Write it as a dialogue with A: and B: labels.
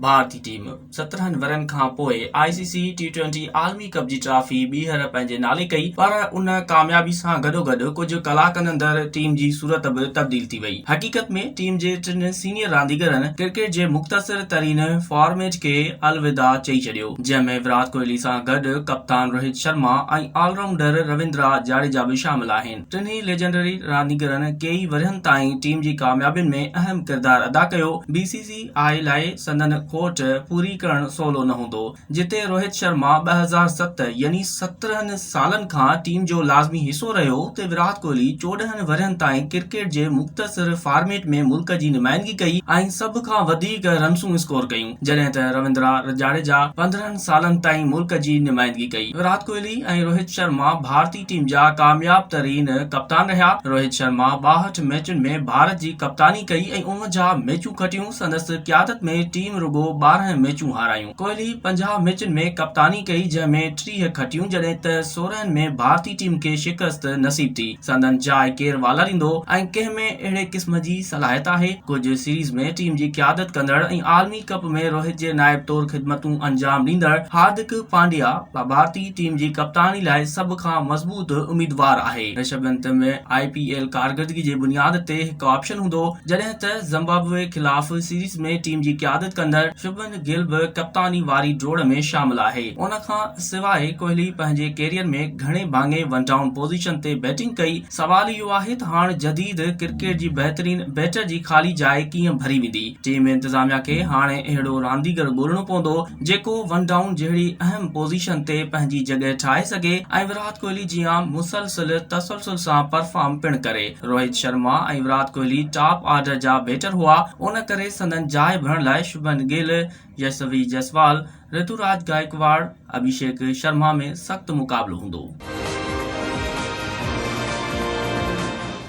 A: भारतीय टीम 17 वरनि खां पोइ ICC T20 आलमी कप जी ट्रॉफी ॿीहर पंहिंजे नाले कई, पर उन कामयाबी सां गॾोगॾु कुझु कलाकनि अंदरि टीम जी सूरत बि तब्दील थी वई। हक़ीक़त में टीम जे टिनि सीनियर रांदीगरनि क्रिकेट जे मुख़्तसर तरीन फॉर्मेट खे अलविदा चई छॾियो, जंहिंमें विराट कोहली सां गॾु कप्तान रोहित शर्मा ऐं ऑलराउंडर रविंद्रा जडेजा बि शामिल आहिनि। टिन्ही लेजेंडरी रांदीगरनि कई वरनि ताईं टीम जी कामयाबियुनि में अहम किरदार अदा कयो। BCCI लाइ संदन खोट पूरी करण सवलो न हूंदो। जिते रोहित शर्मा 2007 यानी 17 सालनि खां टीम जो लाज़मी हिस्सो रहियो, उते विराट कोहली 14 वरनि ताईं क्रिकेट जे मुख़्तसर फॉर्मेट में मुल्क जी नुमाइंदगी कई ऐं सभ खां वधीक रन्सूं स्कोर कयूं, जॾहिं त रविंद्रा जडेजा 15 सालनि ताईं मुल्क जी नुमाइंदगी कई। विराट कोहली ऐं रोहित शर्मा भारतीय टीम जा कामयाब तरीन कप्तान रहिया। रोहित शर्मा 62 मैचुनि में भारत जी कप्तानी कई ऐं 49 मैचूं खटियूं। संदसि क़यादत में टीम रुगो 12 मैचूं हारायूं। कोहली 50 मैचुनि में कप्तानी कई, जंहिंमें 30 खटियूं, जॾहिं त 16 में भारतीय टीम खे शिकस्त नसीब थी। संदन जाइ केरु वालारींदो ऐं कंहिं में अहिड़े क़िस्म जी सलाहियत आहे। कुझु सीरीज़ में टीम जी क़यादत कंदड़ ऐं आलमी कप में रोहित जे नाइब तौर ख़िदमतूं अंजाम ॾींदड़ हार्दिक पांड्या भारतीय टीम जी कप्तानी लाइ सभ खां मज़बूत उम्मीदवार आहे। ऋषभ पंत में IPL कारकर्दगी जे बुनियाद ते हिकु ऑप्शन हूंदो, जॾहिं त ज़िम्बाब्वे ख़िलाफ़ सीरीज़ में टीम जी क़यादत कंदड़ शुभमन गिल बि कप्तानी वारी ड्रोड़ में शामिल आहे। उन खां सवाइ कोहली पंहिंजे कैरियर में घणे भाङे वन डाउन पोज़ीशन ते बैटिंग कई। सवाल इहो आहे त हाणे जदीद क्रिकेट जी बहितरीन बैटर जी ख़ाली जाइ कीअं भरी वेंदी। टीम इंतज़ामिया खे हाणे अहिड़ो रांदीगर ॻोल्हणो पवंदो जेको वन डाउन जहिड़ी अहम पोज़ीशन ते पंहिंजी जॻह ठाहे सघे ऐं विराट कोहली जीअं मुसलसिल तसलसल सां परफॉर्म पिणु करे। रोहित शर्मा ऐं विराट कोहली टॉप ऑर्डर जा बैटर हुआ, उन करे संदन जाइ भरण लाइ शुभमन गिल, यशस्वी जायसवाल, ऋतुराज गायकवाड़, अभिषेक शर्मा में सख़्तु मुक़ाबिलो हूंदो।